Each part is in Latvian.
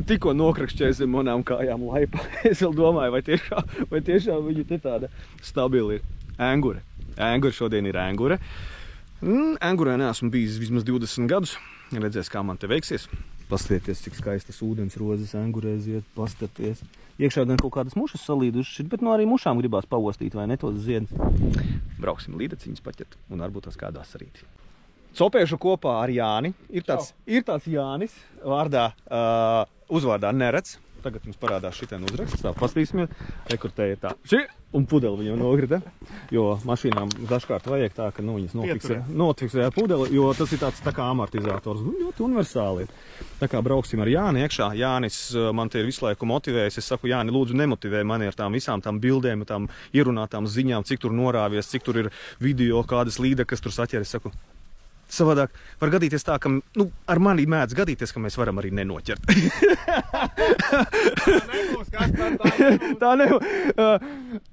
tikko nokrakšķēja zem manām kājām laipa. Es vēl domāju, vai tiešām viņa te tāda stabila ir. Engure. Engure šodien ir engure. Engurē neesmu bijis vismaz 20 gadus. Redzēs, kā man te veiksies. Paskatieties, cik skaistas ūdens rozes engurē zied, paskaties. Iekšā gan kaut kādas mušas salīdušas, bet arī mušām gribās paostīt, vai ne tos ziedus. Brauksim līdeciņas paķert un varbūt tās kādā sarīti. Copēšu kopā ar Jāni. Ir tāds Jānis, vārdā, uzvārdā Nerets. Tagad mums parādās šitien uzraksts. Tā, pastīsimies. Rekurtē ir tā. Un pudeli viņam nogrida. Jo mašīnām dažkārt vajag tā, ka viņas nofiksē pudeli, jo tas ir tāds tā kā amortizators. Ļoti universāli. Tā kā brauksim ar Jāni iekšā. Jānis man te ir visu laiku motivējis. Es saku, Jāni, lūdzu nemotivē mani ar tām visām tām bildēm, tām ierunātām ziņām, cik tur norāvies, cik tur ir video, kādas līdekas tur saķer. Es saku, savādāk var gadīties tā, ka, ar mani mēdz gadīties, ka mēs varam arī nenoķert. Tā nebūs.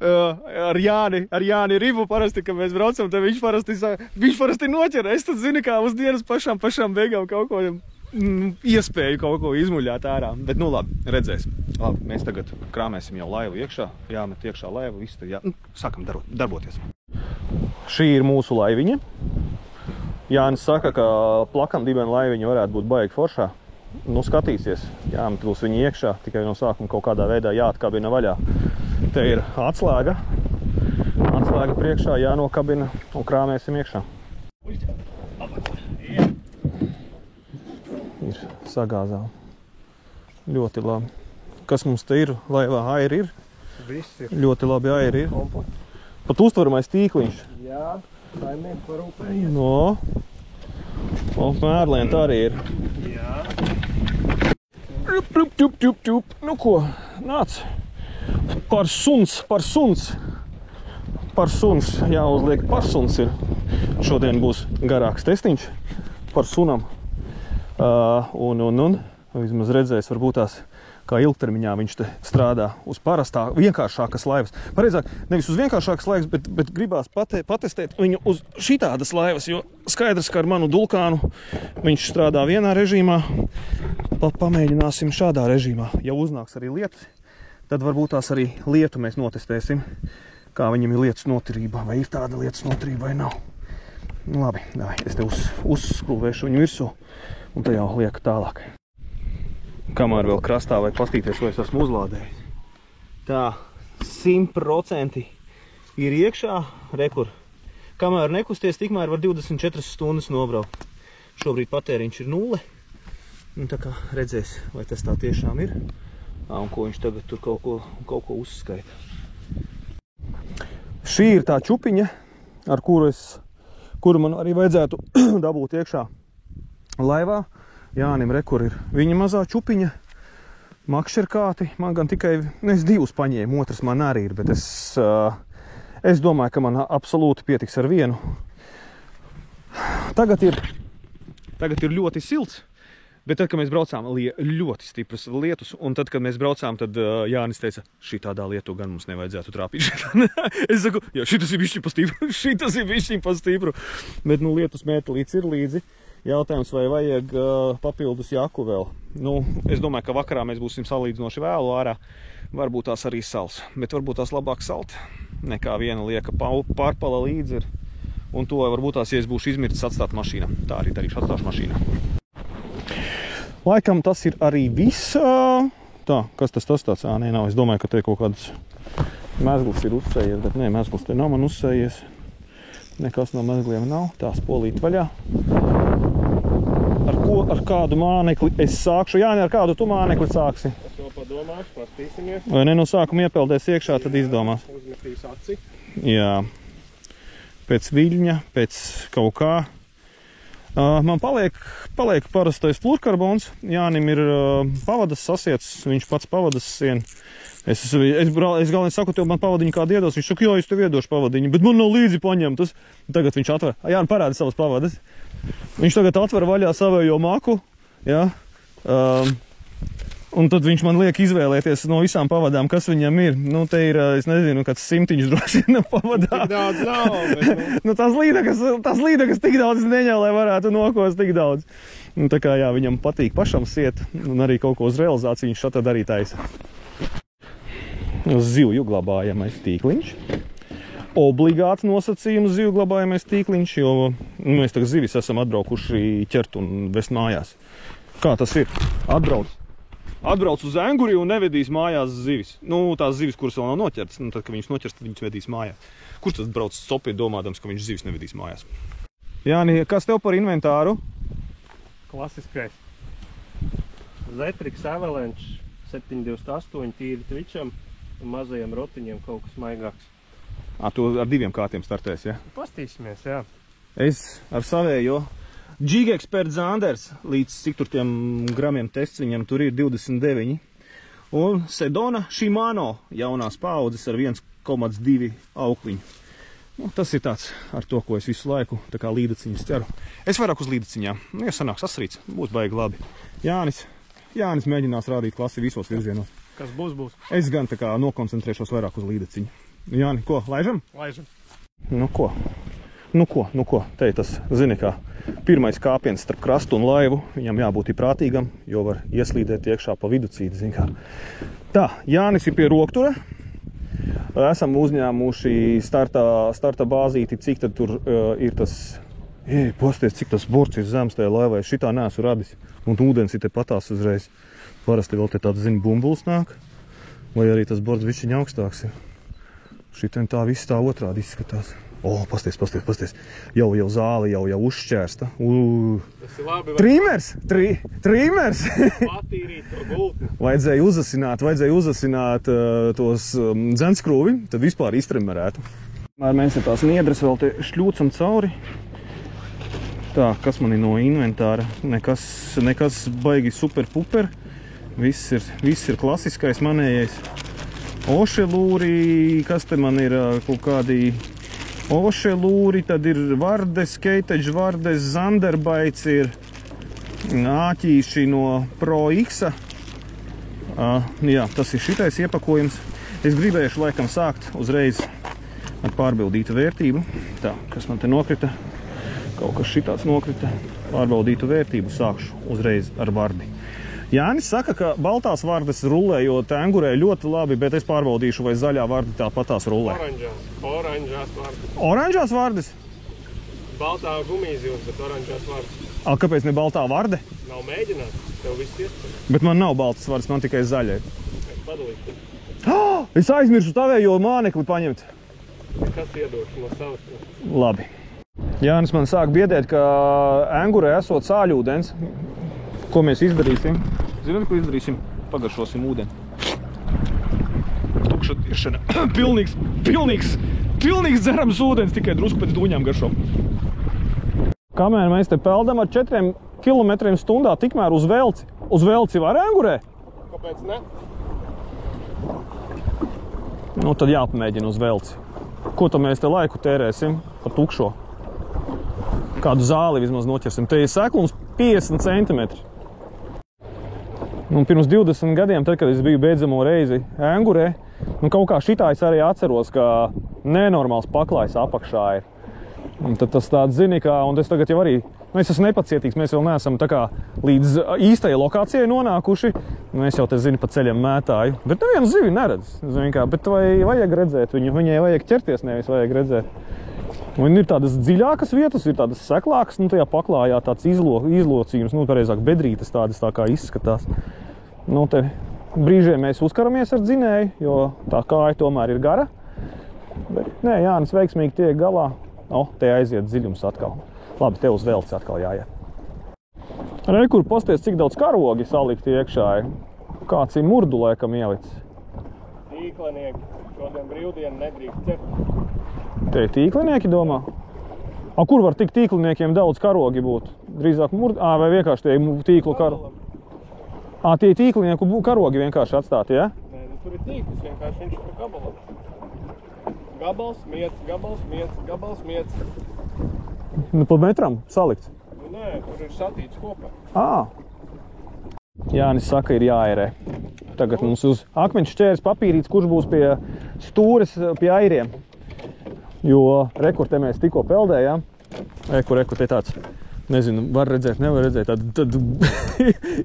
Ar Jāni Ribu parasti, kad mēs braucam, tad viņš parasti noķer. Es tad zinu, kā uz dienas pašām beigām kaut ko iespēju kaut ko izmuļāt ārā. Bet, labi, redzēsim. Labi, mēs tagad krāmēsim jau laivu iekšā. Jāmet iekšā laivu, viss tad sākam darboties. Šī ir mūsu laiviņa. Jānis saka, ka plakam dibena laiviņa varētu būt baigi foršā. Skatīsies. Jāmet būs viņa iekšā, tikai no sākuma kaut kādā veidā jāatkabina vaļā. Te ir atslēga. Atslēga priekšā jānokabina un krāmēsim iekšā. Ir sagāzām. Ļoti labi. Kas mums te ir? Laivā airi ir? Viss ir. Ļoti labi airi ir. Pat uztvaramais tīkliņš. Jā. Saimnieki parūpējies. Mērlienta arī ir. Jā. Nu ko, nāc. Par suns. Jāuzliek par suns ir. Šodien būs garāks testiņš par sunam. Un vismaz redzēs, varbūt tās, kā ilgtermiņā viņš te strādā uz parastā, vienkāršākas laivas. Pareizāk, nevis uz vienkāršākas laivas, bet gribās patestēt viņu uz šitādas laivas, jo skaidrs, ka ar manu Dulkānu viņš strādā vienā režīmā. Pamēģināsim šādā režīmā. Ja uznāks arī lietas, tad varbūt tās arī lietu mēs notestēsim, kā viņam ir lietas noturība, vai ir tāda lietas noturība vai nav. Labi, es te uzskrūvēšu viņu virsū un te jau lieku tālāk. Kamēr vēl krastā vajag pastīties, vai es esmu uzlādējis. Tā, 100% ir iekšā, rekur. Kamēr nekusties, tikmēr var 24 stundas nobraukt. Šobrīd patēriņš ir 0. Un tā kā redzēs, vai tas tā tiešām ir. Un ko viņš tagad tur kaut ko uzskaita. Šī ir tā čupiņa, ar kuru man arī vajadzētu dabūt iekšā laivā. Jānim rekur ir viņa mazā čupiņa, makšķerkāti. Man gan tikai, es 2 paņēmu, otrs man arī ir, bet es domāju, ka man absolūti pietiks ar vienu. Tagad ir ļoti silts, bet tad, kad mēs braucām, ļoti stipras lietus, un tad, kad mēs braucām, tad Jānis teica, šī tādā lietu gan mums nevajadzētu trāpīt. Es saku, jā, šitas ir bišķiņ pa stipru, bet, lietus mētelīts ir līdzi. Jautājums, vai vajag papildus jaku vēl. Es domāju, ka vakarā mēs būsim salīdzinoši vēlu ārā. Varbūt tās arī sals, bet varbūt tās labāk salt nekā viena lieka pārpala līdzi ir. Un to varbūt tās, ja es būšu izmirtis, atstāt mašīnā. Tā arī darīšu, atstāšu mašīnā. Laikam tas ir arī viss. Tā, kas tas tāds? Nē, nav. Es domāju, ka te kaut kāds mezgls ir uzsējies, bet nē, mezgls te nav man uzsējies. Nekas no mezgliem nav. Tā spolīt vaļā. Ar kādu mānekli es sākšu? Jāni, ar kādu tu mānekli sāksi? Es to padomāšu, pastīsimies. Vai ne no sākuma iepeldēs iekšā, tad izdomās? Uzmetīs aci. Jā. Pēc viļņa, pēc kaut kā. Man paliek parastais flūrkarbons. Jānim ir pavadas sasiets, viņš pats pavadas sien. Es galvenais saku, tev man pavadiņu kādu iedos. Viņš saka, jā, es tev iedošu pavadiņu, bet man nav līdzi paņemtas. Tagad viņš atver. Jāni parāda savas pavadas. Viņš tagad atver vaļā savējo maku. Jā. Un tad viņš man liek izvēlēties no visām pavadām, kas viņam ir. Nu, te ir, es nezinu, kāds 100 droši no pavadā. Tik daudz nav, bet... Nu, tās līdakas tik daudz neņā, lai varētu nokost tik daudz. Un tā kā, jā, viņam patīk pašam siet, un arī kaut ko uz realizāciju viņš šatad arī taisa. Zivju glabājamais tīkliņš. Obligāts nosacījums zivju glabājamais tīkliņš, jo mēs tagad zivis esam atbraukuši ķert un vest mājās. Kā tas ir? Atbrauc uz Enguri un nevedīs mājās zivis. Nu, tās zivis, kuras vēl nav noķertas, nu, tad, kad viņas noķers, tad viņas vedīs mājās. Kurš tad brauc sopiet domādams, ka viņš zivis nevedīs mājās? Jāni, kas tev par inventāru? Klasiskais. Zetrix Avalanche 728 tīri tvičam un mazajiem rotiņiem kaut kas maigāks. Tu ar 2 kārtiem startēs, ja? Pastīsimies, jā. Es ar savējo Gigexpert Zanders, līdz cik tur tiem gramiem tests viņam tur ir 29. Un Sedona Shimano jaunās paaudzes ar 1,2 aukliņu. Nu, tas ir tāds ar to, ko es visu laiku tā kā līdaciņas ķeru. Es vairāk uz līdaciņām. Nu, ja sanāks asrīts, būs baigi labi. Jānis mēģinās rādīt klasi visos virzienos. Kas būs? Es gan tā kā nokoncentrēšos vairāk uz līdaciņu. Jāni, ko, laižam? Laižam. Nu ko, te ir tas, zini kā, pirmais kāpiens starp krastu un laivu, viņam jābūt prātīgam, jo var ieslīdēt iekšā pa viducīti, zini kā. Tā, Jānis ir pie roktura, esam uzņēmuši starta bāzīti, cik tad tur ir tas, posties, cik tas borts ir zems tajā laivai, šitā neesmu radis, un ūdens ir te patās uzreiz. Parasti vēl te tāds, zini, bumbuls nāk, vai arī tas borts višķiņ augstāks ir. Šitien tā viss tā otrādi izskatās. Pasties. Jau zāle, jau uzšķērsta. Tas ir labi. Trīmers! Patīrīt to gultni. Vajadzēja uzasināt tos dzenskrūvi, tad vispār iztremerētu. Mēs ir tās niedres vēl te šļūcam cauri. Tā, kas man ir no inventāra? Nekas baigi super-puper. Viss ir klasiskais manējais. Ošelūri, kas te man ir kaut kādi ošelūri, tad ir vardes, keiteģi vardes, zanderbaits ir āķīši no Pro X-a. Jā, tas ir šitais iepakojums. Es gribējuši laikam sākt uzreiz ar pārbaudītu vērtību. Tā, kas man te nokrita? Kaut kas šitāds nokrita. Pārbaudītu vērtību sākšu uzreiz ar vardi. Jānis saka, ka baltās vardes rulējot Engurē ļoti labi, bet es pārbaudīšu, vai zaļā vardi tāpatās rulē. Oranžās vardes. Oranžās vardes? Baltā gumijzivs, bet oranžās vardes. Kāpēc ne baltā varde? Nav mēģināt, tev viss iespēj. Bet man nav baltas vardes, man tikai zaļai. Es padalīšu. Es aizmiršu tavējo mānekli paņemt. Kas iedošu no savas? Labi. Jānis man sāk biedēt, ka Engurē esot sāļūdens. Ko mēs izdarīsim? Zināt, ko izdarīsim? Pagaršosim ūdeni. Tukša tiršana. Pilnīgs dzerams ūdens, tikai drusku pēc dūņām garšo. Kamēr mēs te peldam ar 4 km/h, tikmēr uz velci. Uz velci var Engurē? Kāpēc ne? Nu, tad jāpamēģina uz velci. Ko tad mēs te laiku tērēsim par tukšo? Kādu zāli vismaz noķersim. Te ir seklums 50 cm. Un pirms 20 gadiem, tad, kad es biju beidzamo reizi Engurē, kaut kā šitā es arī atceros, ka nenormāls paklājs apakšā ir. Un tad tas tāds zini, kā, un es tagad jau arī, es esmu nepacietīgs, mēs vēl neesam tā kā līdz īstajai lokācijai nonākuši. Es jau te zini pa ceļam mētāju, bet nevienu zivi neredz. Bet vajag redzēt viņu, viņai vajag ķerties, nevis vajag redzēt. Un ir tādas dziļākas vietas, ir tādas seklākas, tajā paklājā tāds izlocījums, pareizāk bedrītes tādas tā kā izskatās. Te brīžiem mēs uzkaramies ar dzinēju, jo tā kāja tomēr ir gara. Bet, nē, Jānis veiksmīgi tiek galā. Te aiziet dziļums atkal. Labi, te uz velci atkal jāiet. Kur pasties, cik daudz karogi salikti iekšā. Kāds ir murdu laikam ielicis? Tīklinieki. Šodien brīvdienu nedrīkst ķert. Te ir tīklinieki, domā? Kur var tik tīkliniekiem daudz karogi būt? Drīzāk murdu? Vai vienkārši tie tīklu karogi? Tie tīklinieku karogi vienkārši atstāti, ja? Nē, tur ir tīklis, vienkārši viņš ir pa gabalam. Gabals, miec. Pa metram salikts? Nē, tur ir satīts kopā. Jānis saka, ir jāērē. Tagad mums uz akmeņu šķērs papīrīts, kurš būs pie stūres, pie airiem. Jo rekur te mēs tikko peldējām. Rekur, te tāds, nezinu, var redzēt, nevar redzēt, tad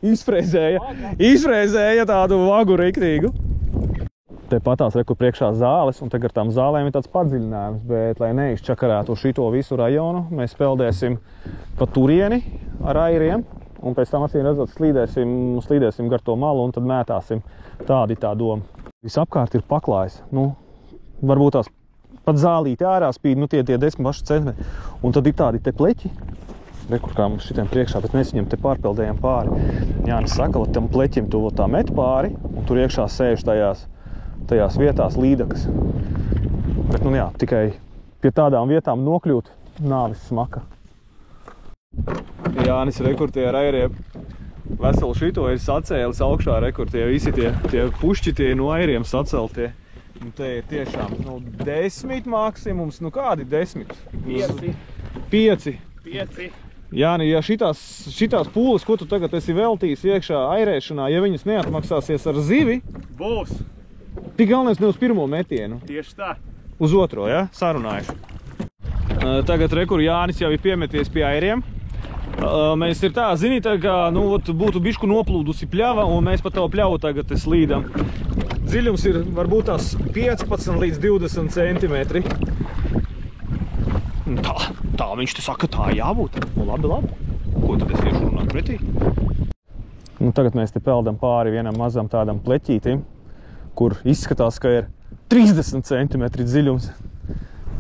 izfrēzēja tādu vagu riktīgu. Te patās rekur priekšā zāles, un tagad tām zālēm ir tāds padziļinājums, bet, lai neizčakarētu šito visu rajonu, mēs peldēsim pa turieni ar airiem. Un pēc tam acīm redzot slīdēsim gar to malu un tad mētāsim. Tādi tā doma. Visapkārt ir paklājs. Nu, varbūt tās pat zālīti ārā spīd, nu tie 10 paši centimetri. Un tad ir tādi te pleķi. Rekur kā mums šitiem priekšā, bet mēs viņam te pārpeldējam pāri. Jānis saka, ka tam pleķim tu tā met pāri un tur iekšā sēž tajās vietās līdakas. Bet, nu jā, tikai pie tādām vietām nokļūt nāvis smaka. Jānis rekur tie ar airiem veselu šito ir sacēlis augšā, rekur tie visi tie pušķi tie no airiem saceltie. Un te ir tiešām 10 maksimums, nu kādi 10? 5. Jāni, ja šitās pūles, ko tu tagad esi veltījis iekšā airēšanā, ja viņas neatmaksāsies ar zivi, būs. Tik galvenais ne uz pirmo metienu. Tieši tā. Uz otro, ja? Sarunājuši. Tagad rekur Jānis jau ir piemeties pie airiem. Mēs ir tā, zini, tā kā, būtu bišku noplūdusi pļava, un mēs pa tavu pļavu tagad slīdam. Dziļums ir varbūt tās 15 līdz 20 centimetri. Tā viņš te saka, tā jābūt. Nu, labi. Ko tad es iešu runāt pretī? Nu, tagad mēs te peldam pāri vienam mazam tādam pleķītim, kur izskatās, ka ir 30 centimetri dziļums.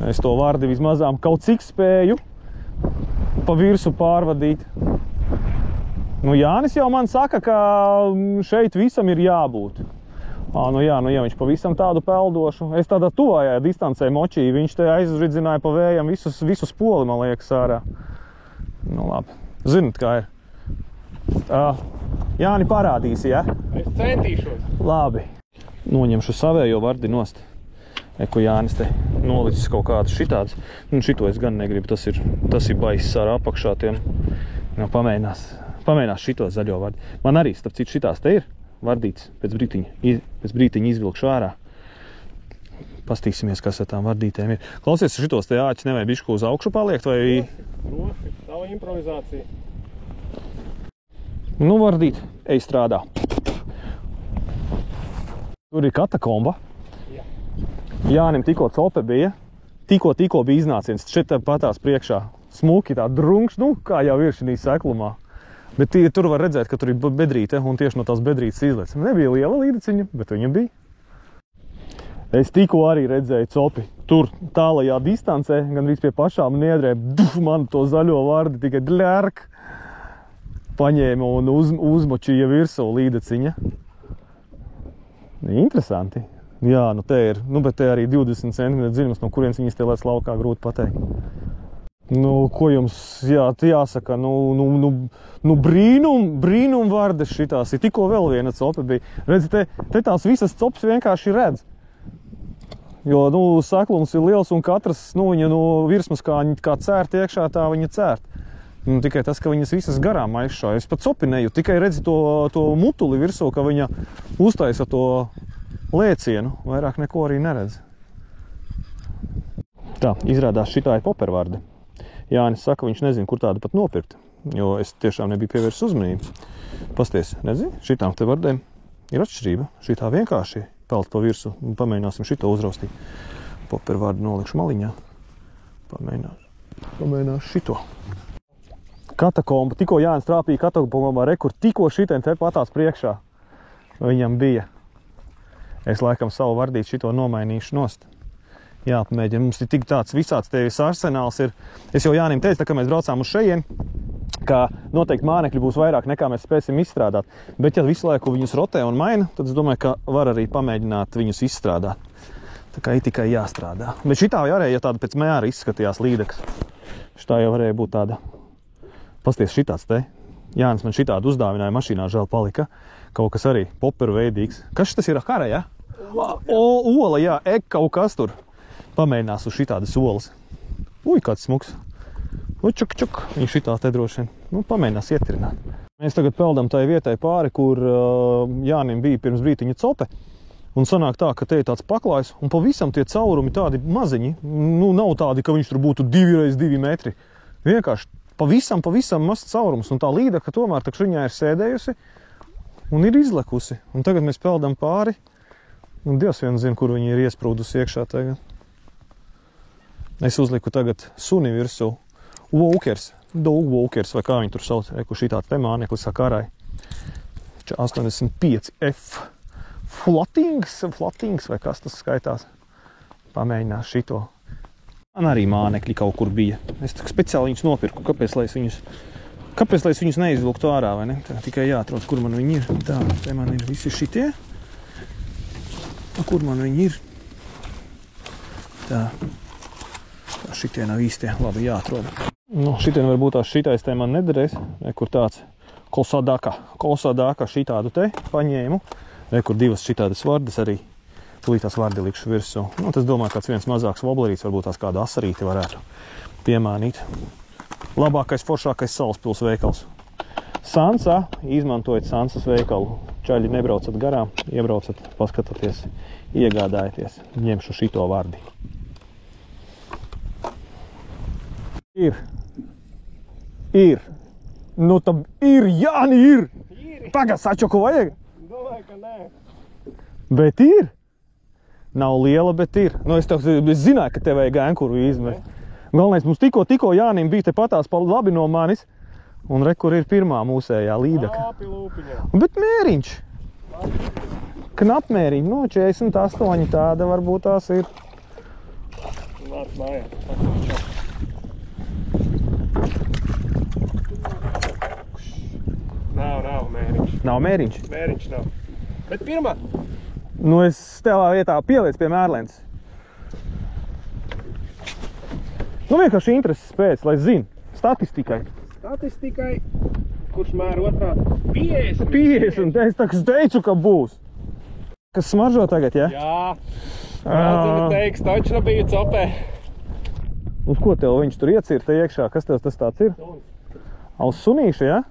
Es to vārdi vismazām kaut cik spēju pa virsu pārvadīt. Nu, Jānis jau man saka, ka šeit visam ir jābūt. Nu jā, viņš pavisam tādu peldošu. Es tādā tuvājā distancē močīju, viņš te aizridzināja pa vējam visus poli, man liekas, ārā. Nu, labi. Zinat, kā ir. Jāni parādīsi, ja? Es centīšos. Labi. Noņemšu savējo vardi nost. Ko Jānis te nolicis kaut kādu šitāds. Nu, šito es gan negribu, tas ir baiss ar apakšā tiem. Nu, pamēģinās šito zaļo vardi. Man arī, starp citu, šitās te ir vardīts. Pēc brītiņa izvilkšu ārā. Pastīsimies, kas ar tām vardītēm ir. Klausies, šitos te āķis nevajag bišku uz augšu paliekt, vai... Droši, tava improvizācija. Nu, vardīt, ej strādā. Tur ir katakomba. Jānim tikko cope bija, tikko bija iznāciens, šeit patās priekšā smuki tā drunkš, nu, kā jau ir šī seklumā. Bet tur var redzēt, ka tur ir bedrīte, un tieši no tās bedrītes izlec. Nebija liela līdeciņa, bet viņa bija. Es tikko arī redzēju copi. Tur tālajā distancē, gandrīz pie pašām niedrēm, man to zaļo vardi tikai dļērk paņēma un uzmočīja virsū līdeciņa. Interesanti. Jā, nu te ir, bet te arī 20 cm dziļums, no kurienes viņas te lēc laukā, grūti pateikt. Nu, ko jums jāsaka, brīnum vardes šitās ir, tikko vēl viena copa bija. Redzi, te tās visas copas vienkārši redz. Jo, seklums ir liels un katras, viņa no virsmas kā cērt iekšā, tā viņa cērt. Tikai tas, ka viņas visas garām aizšāja. Es pat copi neju, tikai redzi to mutuli virsū, ka viņa uztaisa to lēcienu, vairāk neko arī neredz. Tā, izrādās šitā ir popervarde. Jānis saka, viņš nezina, kur tādu pat nopirkt, jo es tiešām nebiju pievērsis uzmanību. Pasties, nezinu, šitām te vardēm ir atšķirība. Šitā vienkārši pelt pa virsu, pamēģināsim šito uzraustīt. Popervardi nolikšu maliņā. Pamēģināšu šito. Katakomba, tikko Jānis trāpīja katakombā, rekur, tikko šitiem te patās priekšā viņam bija. Es laikam savu vardīti šito nomainīšu nost. Jāpamēģina, mums ir tik tāds visāds tevis arsenāls ir. Es jau Jānim teicu, tā kā mēs braucām uz šejien, ka noteikti mānekļi būs vairāk nekā mēs spēsim izstrādāt. Bet ja visu laiku viņus rotē un maina, tad es domāju, ka var arī pamēģināt viņus izstrādāt. Tā kā ir tikai jāstrādā. Bet šitā varēja, ja tāda pēc mēra izskatījās līdeks. Šitā jau varēja būt tāda. Pasties šitāds te. Jānis man šitādu uzdāvināja mašīnā, žēl palika. Kaut kas arī poperu veidīgs. Kas šitas ir kara, ja? Ola, jā, kaut kas tur. Pamēģinās uz šitādas olas. Uj, kāds smuks. Nu, čuk. Viņš šitā te droši vien. Nu, pamēģinās ietrināt. Mēs tagad peldam tai vietai pāri, kur Jānim bija pirms brītiņa cope. Un sanāk tā, ka te ir tāds paklājs, un pavisam tie caurumi tādi maziņi. Nu, nav tādi, ka viņš tur būtu 2x2 metri. Vienkārši pavisam mazs caurums. Un tā līdaka tomēr tak viņā ir sēdējusi un ir izlekusi. Un tagad mēs peldam pāri. Un Dievs vien zina, kur viņi ir iesprūdusi iekšā tagad. Es uzliku tagad suni virsū. Walkers, dog walkers, vai kā viņi tur sauc, kur šī tāda te mānekli sakarai. 85F. Flatings, vai kas tas skaitās. Pamēģinās šito. Man arī mānekļi kaut kur bija. Es speciāli viņus nopirku. Kāpēc, lai es viņus neizvilktu ārā, vai ne? Tā tikai jāatrod, kur man viņi ir. Tā, te man ir visi šitie. Kur man viņi ir? Tā šitie nav īstie. Labi, jāatrod. Nu, šitien varbūt tās šitais te man nederēs. Kur tāds Kosadaka šitādu te paņēmu. Kur divas šitādas vardas arī. Tūlīt tās vardi likšu virsū. Nu, tas domāju, kāds viens mazāks voblerīts, varbūt tās kāda asarīti varētu piemānīt. Labākais, foršākais Salaspils veikals. Sansa, izmantojat Sansas veikalu. Čaļi nebraucat garām, iebraucat, paskatoties, iegādājieties. Ņemšu šito vardi. Ir. Nu, tam ir, Jāni, ir. Pagad, sačoku vajag? Domāju, ka nē. Bet ir. Nav liela, bet ir. Nu, es zināju, ka tev vajag ēnkuru izmest. Galvenais, mums tikko Jānim bija te patās labi no manis. Un re, kur ir pirmā mūsējā līdaka. Lāpi lūpiņā. Bet mēriņš. Knapmēriņš. No 48 tāda varbūt tās ir. Nāc mājā. Nav mēriņš. Nav mēriņš? Mēriņš nav. Bet pirmā. Nu, es tevā vietā pieliec pie mērlens. Nu, vienkārši intereses pēc, lai zinu. Statistikai. Kurš mēr otrā? 50. 50. Es teicu, ka būs. Kas smaržo tagad, ja? Jā. Rādzini teiks, taču biju copē. Uz ko tev viņš tur iecirta iekšā? Kas tev tas tāds ir? Uz sunīša, ja?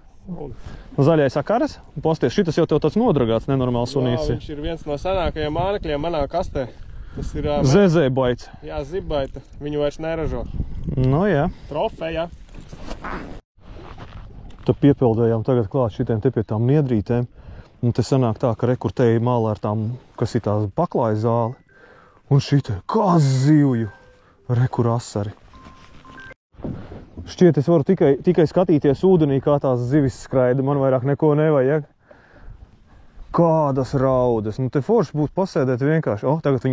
Zaļais akaras. Posties, šitas jau tev tāds nodragāts, nenormāls sunīši. Jā, viņš ir viens no senākajiem mānekļiem manā kastē. Tas ir... Zezēbaits. Jā, zibaita. Viņu vairs neražo. Nu, jā. Trofeja. Tad piepeldējām tagad klāt šitiem te pie tām niedrītēm. Un te sanāk tā, ka rekur te ir mālā ar tām, kas ir tās paklāja zāli. Un šite, kā zivju. Rekur asari. Šķiet, es varu tikai skatīties ūdenī, kā tās zivis skraida. Man vairāk neko nevajag. Kādas raudas. Nu, te forši būtu pasēdēt vienkārši. Tagad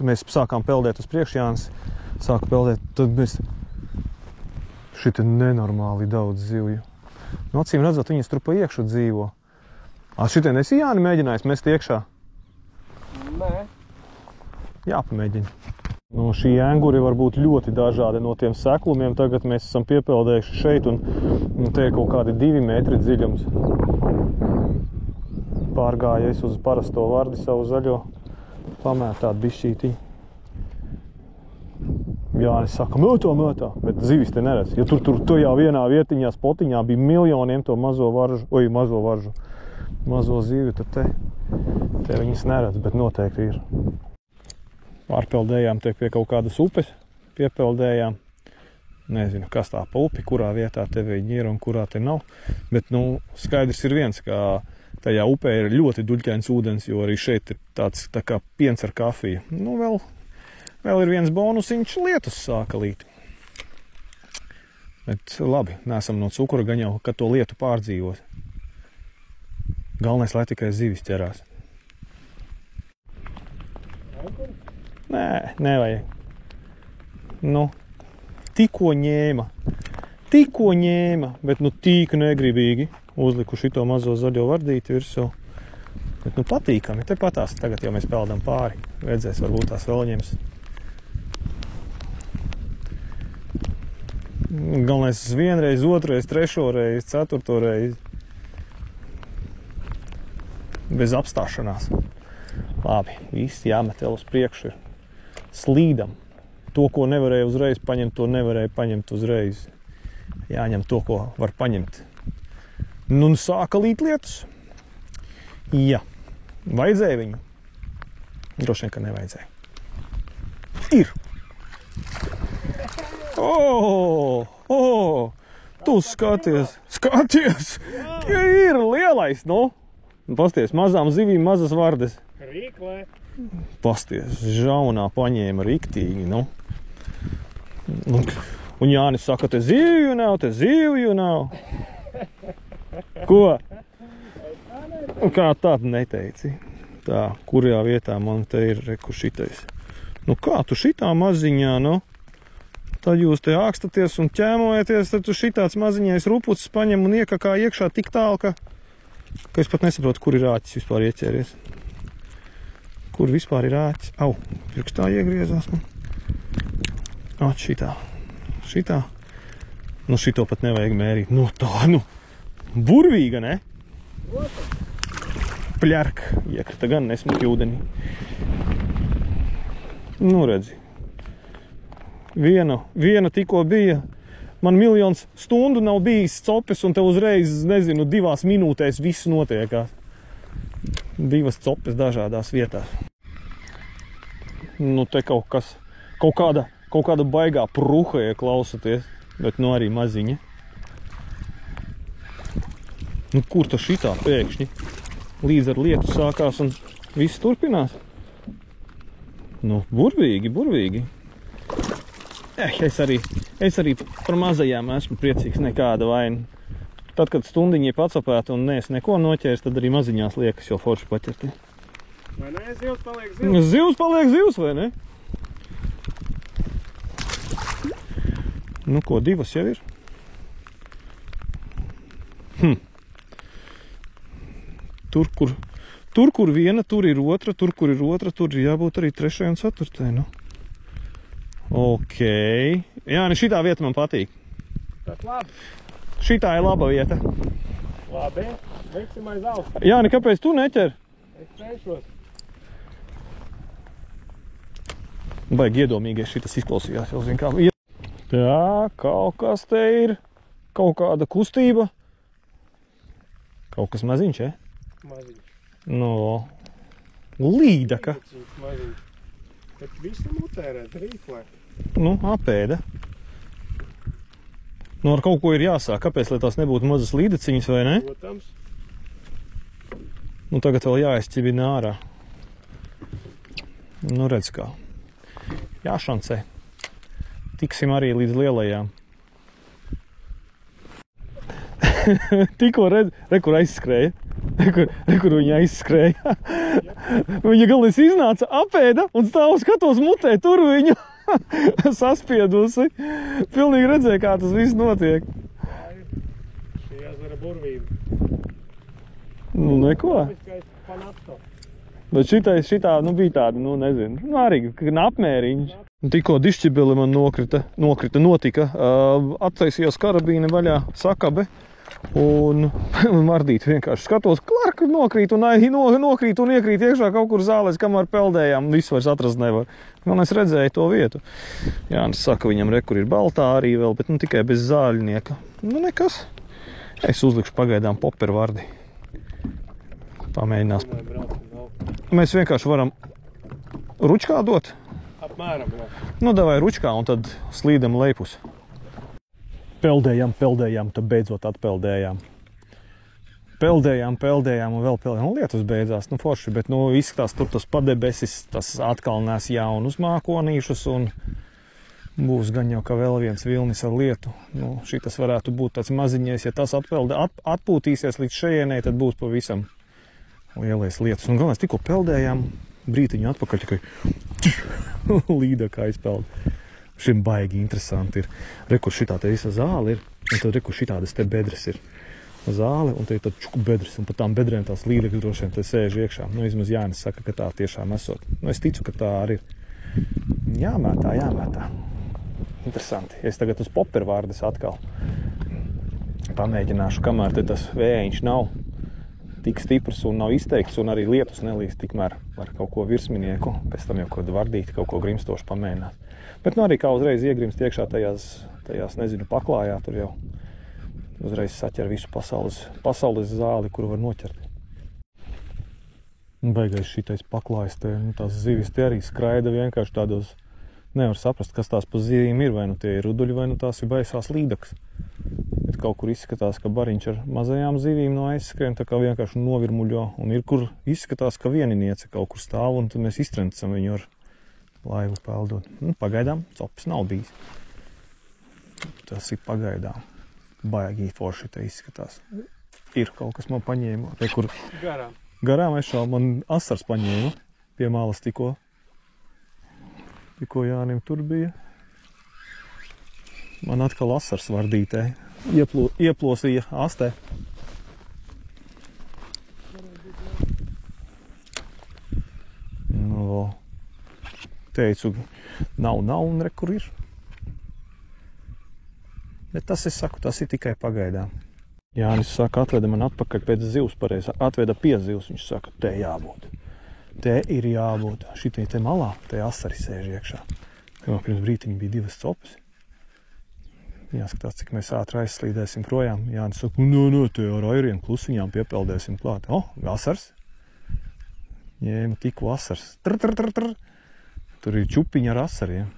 mēs sākām peldēt uz priekšu, Jānis sāka peldēt. Tad mēs... Šite nenormāli daudz zivju. Nu, acīm redzot, viņas tur pa iekšu dzīvo. Šitien esi, Jāni, mēģinājis mest iekšā? Nē. Jāpamēģina. Nu, šī ēnguri var būt ļoti dažādi no tiem seklumiem. Tagad mēs esam piepeldējuši šeit un te ir kaut kādi 2 metri dziļums. Pārgāju es uz parasto vardi savu zaļo. Pamētāt bišķītiņu. Jānis saka, mētā, bet zivis te neredz. Jo tur tojā vienā vietiņā, spotiņā bija miljoniem to mazo zivju, tad te viņas neredz, bet noteikti ir. Pārpeldējām te pie kaut kādas upes, piepeldējām. Nezinu, kas tā pa upi, kurā vietā te viņi ir un kurā te nav. Bet, skaidrs ir viens, ka tajā upē ir ļoti duļķains ūdens, jo arī šeit ir tāds tā kā piens ar kafiju. Nu, vēl ir viens bonusiņš, lietus sāka līt. Bet labi, neesam no cukura gan jau, kad to lietu pārdzīvos. Galvenais, lai tikai zivis ķerās. Nē, nevajag. Nu, tikko ņēma, bet tīk negribīgi uzliku šito mazo zaļo vardīti virsū. Bet patīkami, te patās tagad jau mēs peldam pāri. Redzēs, varbūt tās vēl ņems. Galvenais vienreiz, otrais, trešoreiz, ceturtoreiz. Bez apstāšanās. Labi, viss jāmet vēl uz priekšu. Slīdam. To, ko nevarēja uzreiz paņemt, to nevarēja paņemt uzreiz. Jāņem to, ko var paņemt. Nu, un sāka līt lietus. Jā. Vajadzēja viņu? Droši vien, ka nevajadzēja. Ir! Tu skaties! Skaties! Ir lielais, nu! Pasties, mazām zivīm mazas vardes. Rīklē. Pasties, žaunā paņēma riktīgi, nu. Un Jānis saka, te zivju nav. Ko? Kā tādu neteici? Tā, kurjā vietā man te ir reku šitais. Nu kā tu šitā maziņā, nu? Tad jūs te ākstaties un ķēmojaties, tad tu šitāds maziņais rupucis paņem un iekakā iekšā tik tālu, ka es pat nesaprotu, kur ir āķis vispār ieķēries. Kur vispār ir āķis? Au, pirkstā iegriezās man. Šitā. Šitā. Nu, šito pat nevajag mērīt. Nu, tā, nu. Burvīga, ne? Pļark. Iekrita gan nesmuki ūdenī. Nu, redzi. Viena tikko bija. Man miljons stundu nav bijis copes, un te uzreiz, nezinu, 2 minūtēs viss notiekās. 2 copes dažādās vietās. Nu, te kaut kāda baigā pruha, ja klausaties, bet nu arī maziņa. Nu, kur ta šitā pēkšņi? Līdz ar lietu sākās un viss turpinās. Nu, burvīgi. Es arī par mazajām esmu priecīgs, nekāda vaina. Tad, kad stundiņi pacapētu un es neko noķērs, tad arī maziņās liekas jau forši paķerti. Vai ne? Zivs paliek zivs? Zivs paliek zivs, vai ne? Nu, ko, 2 jau ir? Tur, kur viena, tur ir otra, tur ir jābūt arī 3. un 4. nu. Ok. Jā, ne šitā vieta man patīk. Tas labi. Šitā ir laba vieta. Labi, veiksim aiz augstu. Jā, ne kāpēc tu neķer? Es cenšos. Baigi iedomīgais šitas izklausījās, jau zin kā. Tā, kaut kas te ir. Kaut kāda kustība. Kaut kas maziņš, Maziņš. No. Līdaka. Maziņš. Bet visi mutērēt rīklē. Nu, apēda. Nu, ar kaut ko ir jāsāk. Kāpēc, lai tās nebūtu mazas līdeciņas, vai ne? Protams. Nu, tagad vēl jāizķibina ārā. Nu, redz kā. Jāšancē. Tiksim arī līdz lielajām. Tikko redz, kur aizskrēja. Kur viņa aizskrēja. Viņa galvenais iznāca, apēda un stāv skatos mutē, tur viņu saspiedusi. Pilnīgi redzēja, kā tas viss notiek. Šī jezera burvība. Nu, neko. Bet šitā, nu, bija tāda, nu, nezinu, nu, arī apmēriņš. Tikko dišķibeli man notika. Attaisījās karabīne vaļā, sakabe. Un Mardīt vienkārši skatos, klark nokrīt un iekrīt iekšā kaut kur zālēs, kamēr peldējām, visu vairs atrast nevar. Un es redzēju to vietu. Jānis saka, viņam kur ir baltā arī vēl, bet nu tikai bez zāļnieka. Nu nekas. Es uzlikšu pagaidām poperu vardi. Pamēģinās. Mēs vienkārši varam ručkā dot. Apmēram, jā. Nu, davai ručkā un tad slīdam lejpus. Peldējām, tad beidzot atpeldējām. Peldējām un vēl peldējām. Un lietus beidzās, nu forši, bet nu izskatās tur tas padebesis, tas atkal nes jaunus mākonīšus un būs gan jau kā vēl viens vilnis ar lietu. Nu, šitas varētu būt tāds maziņies, ja tas atpūtīsies līdz šejienei, tad būs pavisam lielais lietus. Un galvenais, tikko peldējām, brītiņu atpakaļ tikai līdakā izpeld. Šim baigi interesanti ir. Rekur šitā te visa zāle ir, un tad rekur šitādas te bedres ir. Zāle, un te ir tad čuku bedres, un pa tām bedrēm tās līdekļi droši vien te sēž iekšā. Nu, vismaz Jānis saka, ka tā tiešām esot. Nu, es ticu, ka tā arī ir. Jāmētā. Interesanti. Es tagad uz popervārdes atkal pamēģināšu, kamēr te tas vējiņš nav tik stiprs un nav izteikts, un arī lietus nelīst, tikmēr var kaut ko virsminieku, pēc tam jau kaut vardīt, kaut ko grimstošu pamēģināt. Bet nu arī kā uzreiz iegrimst iekšā tajās tajās, nezinu, paklājā tur jau uzreiz saķer visu pasaules zāli, kuru var noķert. Beigais šitais paklājas te, tās zivis te arī skraida vienkārši tādos, nevar saprast, kas tās pa zivīm ir, vai nu tie ir ruduļi, vai nu tās ir baisās līdaks. Bet kaut kur izskatās, ka bariņš ar mazajām zivīm no aizskrien, tā kā vienkārši novirmuļo, un ir, kur izskatās, ka vieniniece kaut kur stāv, un tad mēs iztrencam viņu ar laivu peldot. Pagaidām copis nav bijis. Tas ir pagaidām. Baigi forši te izskatās. Ir kaut kas man paņēma. Te, kur garām es šau, man asars paņēma pie malas tikko. Tikko Jānim tur bija. Man atkal asars vardītē. Ieplosīja astē. Nu, teicu, nav, un re, kur ir. Bet tas, es saku, tas ir tikai pagaidām. Jānis saka, atveda man atpakaļ pēc zivs pareizi. Atveda pie zivs, viņš saka, te jābūt. Te ir jābūt. Šitie te malā, te asari sēž iekšā. Pirms brītiņa bija 2 copis. Jāskatās, cik mēs ātri aizslīdēsim projām. Jānis saka, no, te ar airiem klusiņām piepeldēsim klāt. Asars. Ņēma tikko asars. Tur ir čupiņa ar asariem.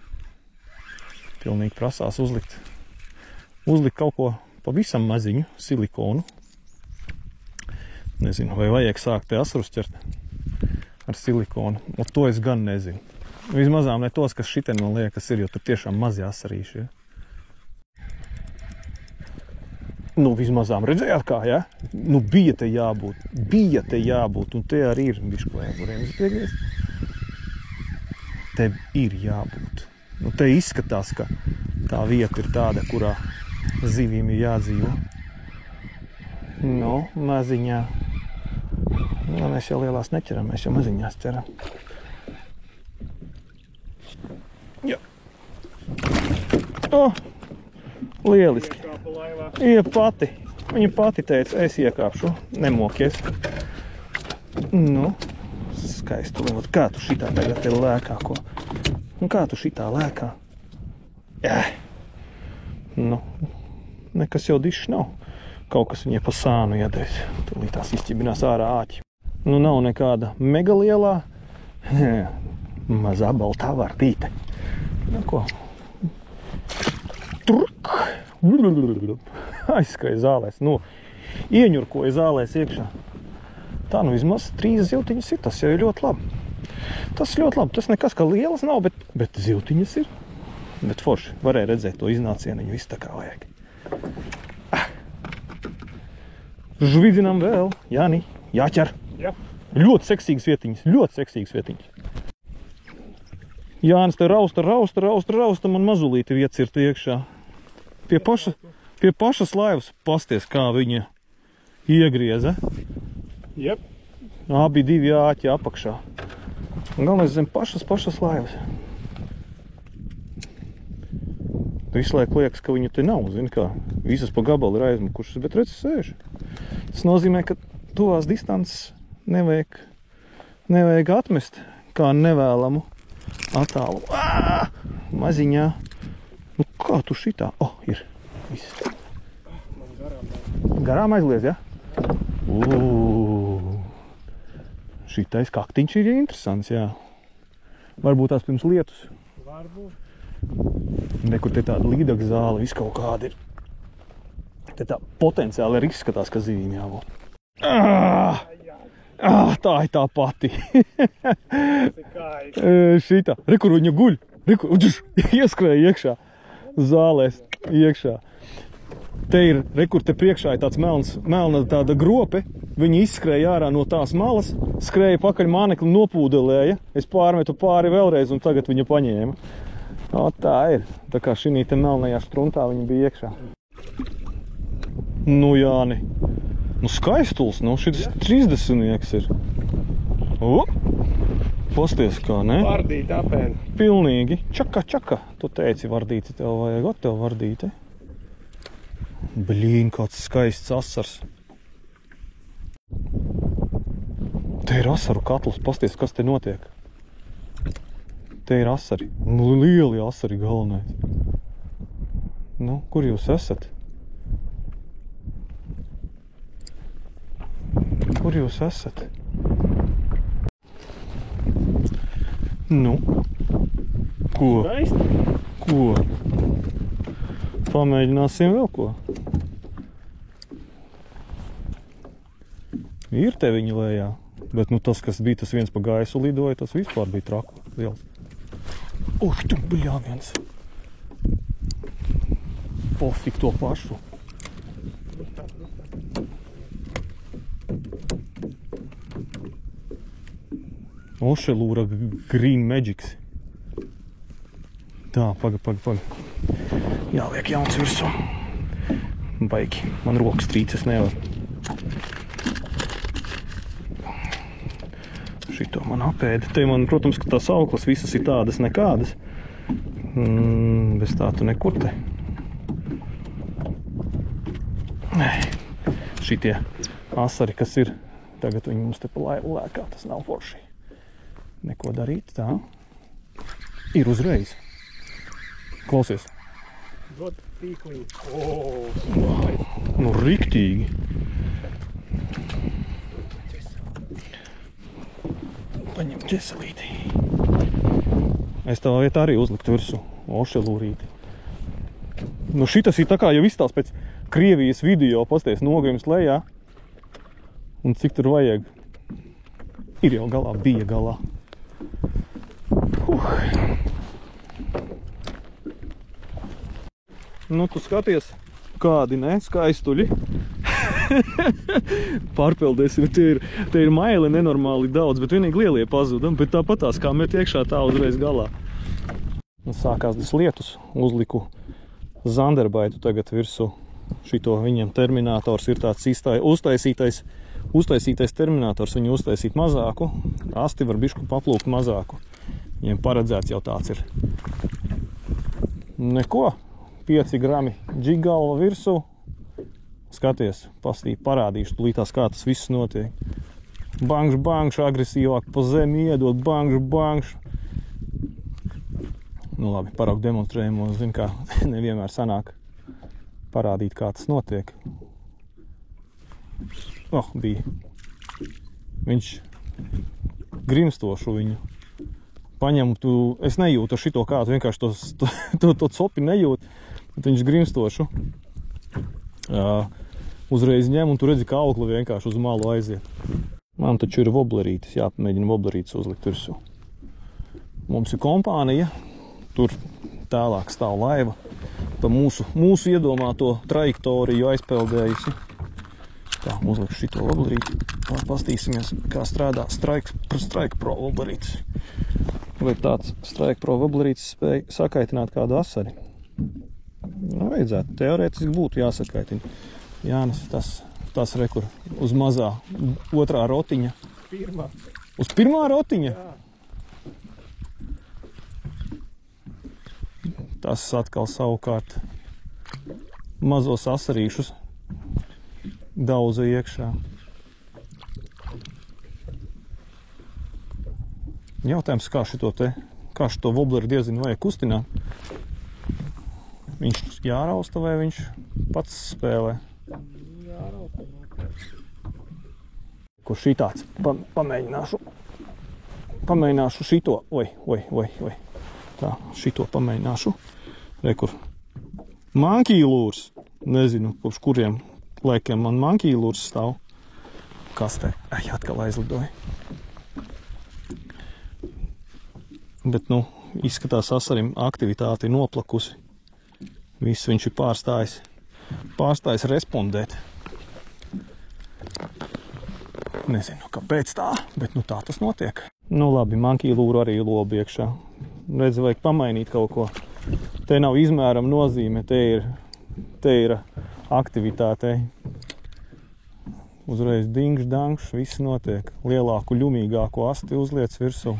Pilnīgi prasās uzlikt kaut ko pavisam maziņu, silikonu. Nezinu, vai vajag sākt te asarus ķert ar silikonu. Un to es gan nezinu. Vismazām ne tos, kas šitien man liekas ir, jo tur tiešām mazi asarīši. Ja? Nu, vismazām redzējāt kā, ja? Nu, bija te jābūt, un te arī ir bišķlēmuriem. Te ir jābūt. Nu, te izskatās, ka tā vieta ir tāda, kurā zivīm ir jādzīvo. Nu, maziņā. Nu, mēs jau lielās neķeram, mēs jau maziņās ķeram. Jā. Lieliski. Pati. Viņa pati teica, es iekāpšu, nemokies. Nu, skaisti. Kā tu šitā tagad te lēkā, ko? Un kā tu šitā lēkā? Jā. Nu, nekas jau dišs nav. Kaut kas viņai pa sānu iedēs. Tūlīt tās izķibinās ārā āķi. Nu, nav nekāda mega lielā. Mazā baltā vardīte. Nu, ko? Turk! Aizskrēja zālēs. Nu, ieņurkoja zālēs iekšā. Tā, nu, vismaz 3 zivtiņas ir. Tas jau ir ļoti labi. Tas ļoti labi. Tas nekas, ka lielas nav, bet zivtiņas ir. Bet forši. Varēja redzēt to iznācieniņu. Viss tā kā vajag. Žvidzinām vēl. Jāni, jāķer. Ja. Ļoti seksīgas vietiņas. Jānis te rausta, man mazulīti viecirta iekšā. Pie pašas laivas pasties, kā viņa iegrieza. Jep. Abi 2 āķi apakšā. Galvenais zem pašas laivas. Visu laiku liekas, ka viņu te nav, zini kā. Visas pa gabalu ir aizmukušas, bet redz sēž. Tas nozīmē, ka tuvās distances nevajag atmest kā nevēlamu attālumu. Maziņā. Nu kā tu šitā? Ir. Viss. Garām aizliez, ja? Šitais kaktiņš ir interesants, jā. Varbūt tās pirms lietus. Varbūt. Nekur te tāda līdaka zāle, viss kaut kāda ir. Te tā potenciāli arī izskatās, ka zivīm jābūt. Tā ir tā pati. Šitā. Rekur viņa guļ. Ieskrēja iekšā. Zālēs iekšā. Te ir, rekur te priekšā ir tāds melna tāda grope. Viņi izskrēja ārā no tās malas, skrēja pakaļ mānekli, nopūdelēja. Es pārmetu pāri vēlreiz un tagad viņa paņēma. Tā ir. Tā kā šī te melnajā struntā viņa bija iekšā. Nu, Jāni. Nu, skaistuls. Nu, šis 30-nieks ir. Pasties kā, ne? Vardīte apēn. Pilnīgi. Čaka. Tu teici, vardīte tev vajag. Tev vardīte. Blīn, kāds skaists asars. Te ir asaru katls. Pasties, kas te notiek. Te ir asari. Lieli asari galvenais. Nu, kur jūs esat? Kur jūs esat? Nu? Ko? Ko? Pamēģināsim vēl ko? Ir te viņi lejā, bet nu tas, kas bija tas viens pa gaisu lidoja, tas vispār bija traku liels. Tu bļā viens. Pofik to pašu. Ošelūra Green Magics. Tā, paga. Jāliek jauns virsū. Baigi, man rokas trīces nevar. Šito man apēda. Te man, protams, ka tās auklas visas ir tādas nekādas. Bez tā tu nekur te. Šitie asari, kas ir, tagad viņi mums te pa laivu lēkā, tas nav forši. Neko darīt, tā. Ir uzreiz. Klausies. Dod tīkliņu. Nu, riktīgi. Paņem ķeselīti. Es tā vietā arī uzliktu virsū. Ošelūrīti. Nu, šitas ir tā kā jau izstāsts pēc Krievijas video, pasties nogājums lejā. Un cik tur vajag. Ir jau galā, bija galā. Nu, tu skaties, kādi, ne? Skaistuļi. Pārpeldēsim, tie ir maili nenormāli daudz, bet vienīgi lielie pazuda, bet tāpatās, kā met iekšā, tā uzreiz galā. Un sākās tas lietus, uzliku Zanderbaitu tagad virsū. Šito viņam terminators ir tāds uztaisītais terminators, viņu uztaisīt mazāku, asti var bišku paplūkt mazāku. Viņiem paredzēts jau tāds ir. Neko, 5 grami džigalva virsū. Skaties, parādīšu tulītās, kā tas viss notiek. Bangš, agresīvāk pa zemi iedot, bangš. Nu labi, paraugu demonstrējumos, zinu, kā nevienmēr sanāk parādīt, kā tas notiek. Bija. Viņš grimstošu viņu. Paņem, es nejūtu šito kādu, vienkārši to copi nejūtu, bet viņš grimstošu. Uzreiz ņem, un tu redzi, ka aukla vienkārši uz malu aiziet. Man taču ir woblerītis, jāpamēģina woblerītis uzlikt virsū. Mums ir kompānija, tur tālāk stāv laiva, pa mūsu iedomāto trajektoriju aizpeldējusi. Tā, uzlikšu šito woblerīti, pastīsimies, kā strādā Strike Pro woblerītis. Vai tāds Strike Pro woblerītis spēja sakaitināt kādu asari? Nu, vajadzētu, teorētiski būtu jāsakaitina. Jānis, tas rekur uz mazā otrā rotiņa. Pirmā. Uz pirmā rotiņa? Jā. Tas atkal savukārt mazos asarīšus daudza iekšā. Jautājums, kā šito wobleri diezinu vajag kustināt? Viņš jārausta vai viņš pats spēlē? Jārausta. Kur šī tāds? Pamēģināšu šito. Oi. Tā, šito pamēģināšu. Rekur. Mankīlūrs. Nezinu, kopš kuriem laikiem man mankīlūrs stāv. Kas te? Atkal aizlidoja. Bet, izskatās asarim aktivitāte ir noplakusi. Viss viņš ir pārstājis respondēt. Nezinu, kāpēc tā, bet tā tas notiek. Labi, mankīlūru arī lobi iekšā. Redzi, vajag pamainīt kaut ko. Te nav izmēram nozīme, te ir aktivitātei. Uzreiz dingš, dangš, viss notiek. Lielāku, ļumīgāku asti uzliec virsū.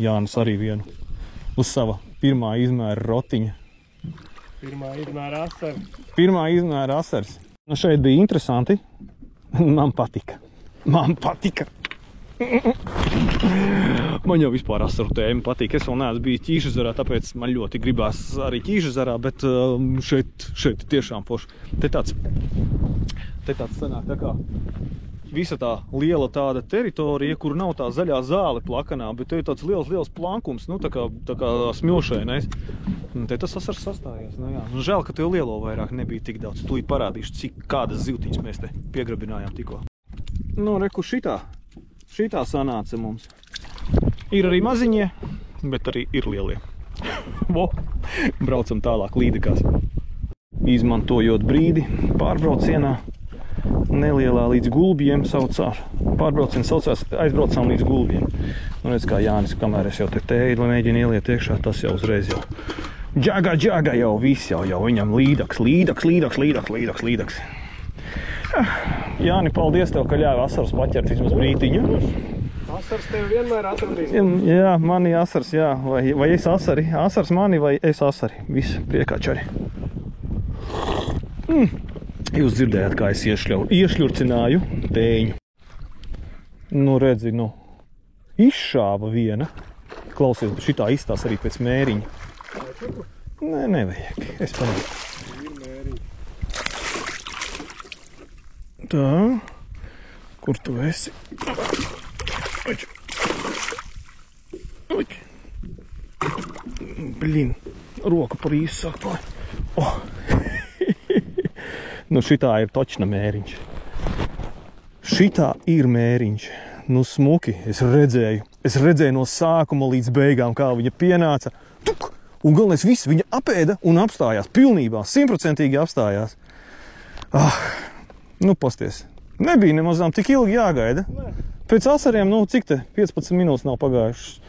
Jānis arī vienu. Uz sava pirmā izmēra rotiņa. Pirmā izmēra asars. Šeit bija interesanti. Man patika. Man jau vispār asaru tēma patīk. Es vēl neesmu bijis Ķīšezarā, tāpēc man ļoti gribās arī Ķīšezarā, bet šeit tiešām forši. Te tāds sanāk tā kā visa tā liela tāda teritorija, kur nav tā zaļā zāle plakanā, bet te ir tāds liels plankums, nu tā kā smilšainais. Un te tas asars sastājās, nu jā. Žēl, ka tev lielo vairāk nebija tik daudz. Tūlīt parādīšu, kādas zivtiņas mēs te piegrabinājām tikko. Nu, reku šitā sanāca mums. Ir arī maziņie, bet arī ir lielie. Braucam tālāk līdekās. Izmantojot brīdi pārbraucienā, nelielā līdz Gulbjiem saucās, aizbraucām līdz Gulbjiem. Nu, redz, kā Jānis, kamēr es jau te tēju, lai mēģinu ieliet iekšā, tas jau uzreiz jau. Džaga jau, viss jau viņam līdaks. Jāni, paldies tev, ka ļāvi asars paķert vismaz brītiņu. Asars tev vienmēr atradīs. Jā, mani asars, jā. Vai es asari? Asars mani vai es asari? Viss, priekā čari. Jūs dzirdējāt, kā es iešļurcināju tēņu. Nu, redzi, izšāva viena. Klausies, bet šitā izstās arī pēc mēriņa. Nē, nevajag. Es panāku. Tā. Kur tu esi? Blin, roka par īsu sāk pāri. Nu, šitā ir točna mēriņš. Šitā ir mēriņš. Nu, smuki, es redzēju no sākuma līdz beigām, kā viņa pienāca. Tuk! Un galvenais viss, viņa apēda un apstājās. Pilnībā, 100% apstājās. Nu, pasties. Nebija nemazām tik ilgi jāgaida. Pēc asariem, cik te 15 minūtes nav pagājušas.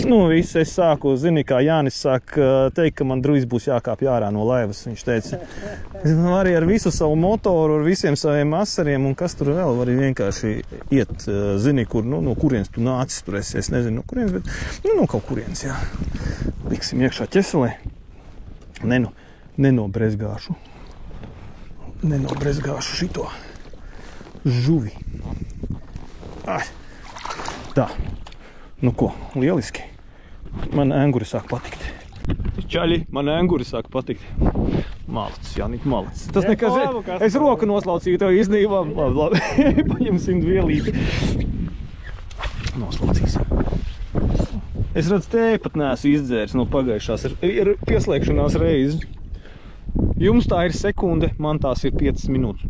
Nu, viss, es sāku, zini, kā Jānis sāk teikt, ka man drīz būs jākāp ārā no laivas. Viņš teica, arī ar visu savu motoru, ar visiem saviem asariem, un kas tur vēl var vienkārši iet, zini, kur, no kurienes tu nācis tur esi. Es nezinu, no kurienes, bet, no kaut kurienes, jā. Liksim iekšā ķeselē. Nenobrezgāšu šito žuvi. Tā. Nu ko, lieliski. Man ēnguri sāk patikt. Čaļi, man ēnguri sāk patikt. Malacis, Jānik, malacis. Tas nekas, es roku noslaucīju tev iznībā. Labi. Paņemsim vielīti. Noslaucīsim. Es redzu, tēju pat neesmu izdzēris no pagājušās. Ir pieslēgšanās reizi. Jums tā ir sekunde, man tās ir 5 minūtes.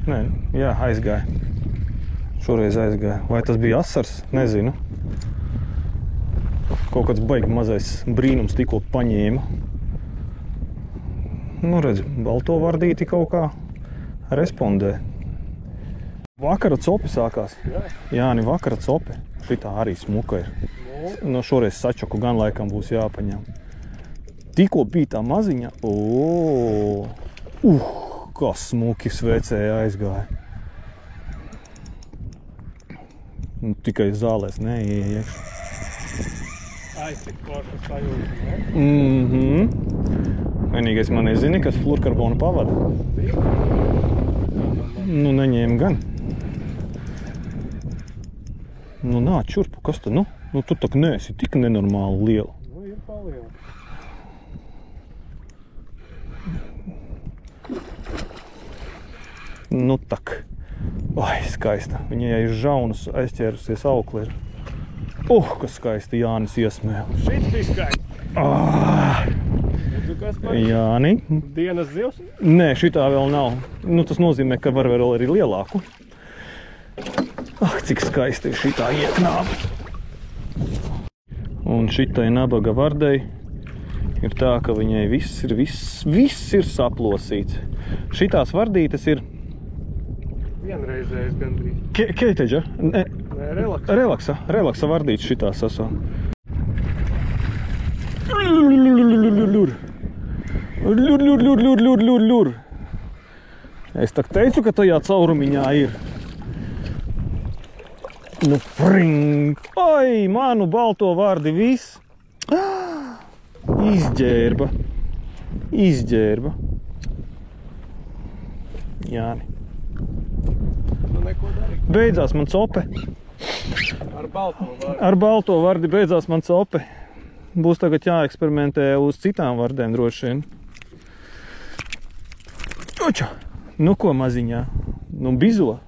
Nē, jā, aizgāja. Šoreiz aizgāja. Vai tas bija asars? Nezinu. Kaut kāds baigi mazais brīnums tikko paņēma. Nu, redz, balto vardīti kaut kā respondē. Vakara copi sākās. Jāni, vakara copi. Šitā arī smuka ir. No šoreiz sačaku gan laikam būs jāpaņem. Tikko bija tā maziņa. Kā smuki svecēja aizgāja. Tikai zālēs neieiekš. Cik forša sajūta, ne? Vienīgais man nezini, kas fluorkarbonu pavada. Nu, neņēma gan. Nu, nāc šurpu, kas tu, nu tu tak neesi tik nenormāli liela. Nu, ir paliela. Nu, tak. Ai, skaista. Viņa, ja ir žaunas, aizķērusies aukli ir. Kas skaisti Jānis iesmēla. Šit bija skaisti. Redzu, kas man? Jāni. Dienas zivs? Nē, šitā vēl nav. Nu, tas nozīmē, ka var vēl arī lielāku. Cik skaisti ir šitā ieknāba. Un šitai nabaga vardei ir tā, ka viņai viss ir saplosīts. Šitās vardītes ir vienreizējais gandrīz. Keiteģa? Nē, relaksa. Relaksa vardīts šitā sasā. Lur. Es tak teicu, ka tajā caurumiņā ir. Nu, fring! Ai, manu balto vārdi viss. Izģērba. Jāni. ko darīt. Beidzās man cope. Ar balto vardi. Ar balto vardi beidzās man cope. Būs tagad jāeksperimentē uz citām vardēm droši vien. Oča! Nu ko maziņā? Nu bizo.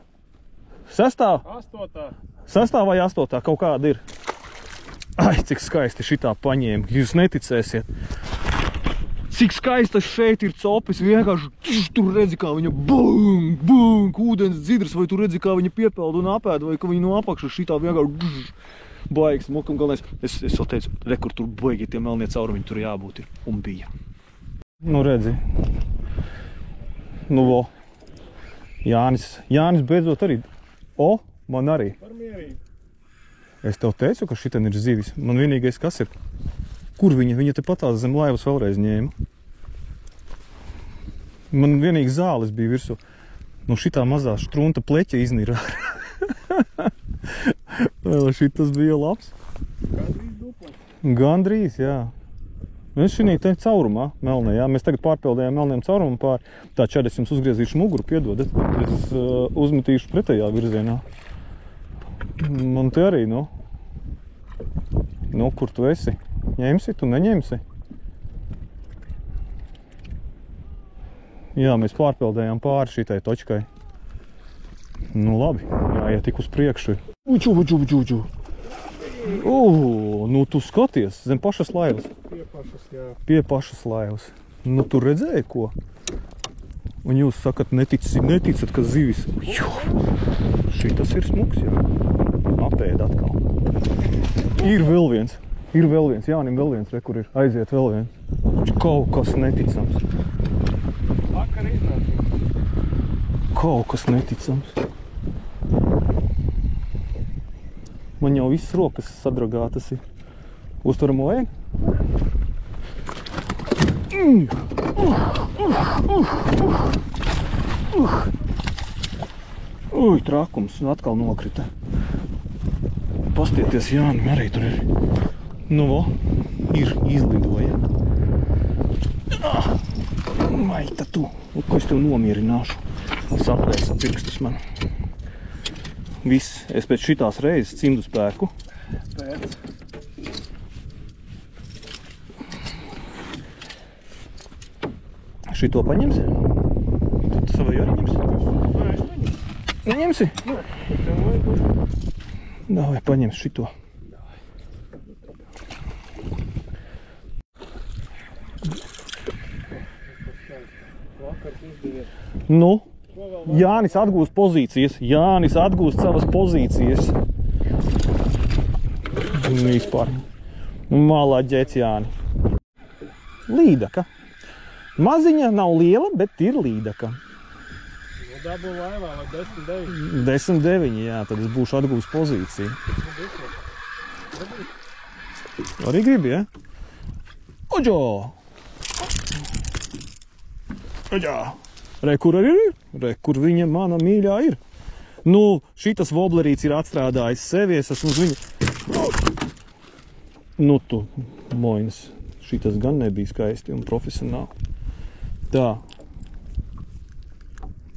Sastāv? 8. Sastāv vai 8. kaut kāda ir. Ai, cik skaisti šitā paņēma. Jūs neticēsiet. Cik skaistas šeit ir copis. Vienkārši tur redzi, kā viņa bung, bung, ūdens dzidrs. Vai tu redzi, kā viņa piepeld un apēd. Vai ka viņa no apakšas šitā vienkārši baigs. Mokam galvenais. Es vēl teicu, rekur tur baigi tie melnie caurumiņi tur jābūt ir. Un bija. Nu redzi. Nu vo. Jānis beidzot arī. O, man arī. Par mierību. Es tev teicu, ka šitien ir zivis. Man vienīgais kas ir. Kur viņa? Viņa te patās zem laivas vēlreiz ņēma. Man vienīgi zāles bija virsū. Nu šitā mazā štrunta pleķa iznīra. Šitas bija labs. Gandrīz duplas. Gandrīz, jā. Mēs šī te caurumā melnē, jā. Mēs tagad pārpildējām melniem caurumam pār. Tā čad es jums uzgriezīšu muguru, piedodat. Es uzmetīšu pretējā virzienā. Man te arī, nu. Nu, kur tu esi? Ņemsi, tu neņemsi? Jā, mēs pārpildējām pāri šitai točkai. Nu, labi. Jāiet tik uz priekšu. Uču. Nu, tu skaties zem pašas laivas. Pie pašas, jā. Pie pašas laivas. Nu, tu redzēji, ko? Un jūs sakat, neticat, ka zivis. Šitas ir smuks, jā. Apēd atkal. Ir vēl viens. Jānim vēl viens, re, kur ir. Aiziet vēl viens. Kaut kas neticams. Vakar iznāca. Kaut kas neticams. Man jau viss rokas sadragātas ir. Uztveram vajag? Uj, trakums, atkal nokrita. Pastieties, Jānim arī tur ir. Nu, vo, ir izlidoja. Maita tu, ko es tev nomierināšu. Saplēsa pirkstus man. Viss, es pēc šitās reizes cimdu spēku. Pēc. Šito paņemsi? Tad savai arī ņemsi? Nē, es neņemu. Neņemsi? Nē, tev vajag. Davai, paņems šito. Vakar izdevies. Nu? Jānis atgūst pozīcijas. Jānis atgūst savas pozīcijas. Vispār. Malaģēts, Jāni. Līdaka. Maziņa nav liela, bet ir līdaka. Dabū laivā vai 10-9. 10-9, jā, tad es būšu atgūst pozīciju. Arī gribi, ja? Oģo! Oģo! Re, kur arī ir? Re, kur viņa mana mīļā ir? Nu, šitas voblerīts ir atstrādājis sevi, es esmu uz viņu. Nu tu, moinas, šitas gan nebija skaisti un profesionāli. Tā.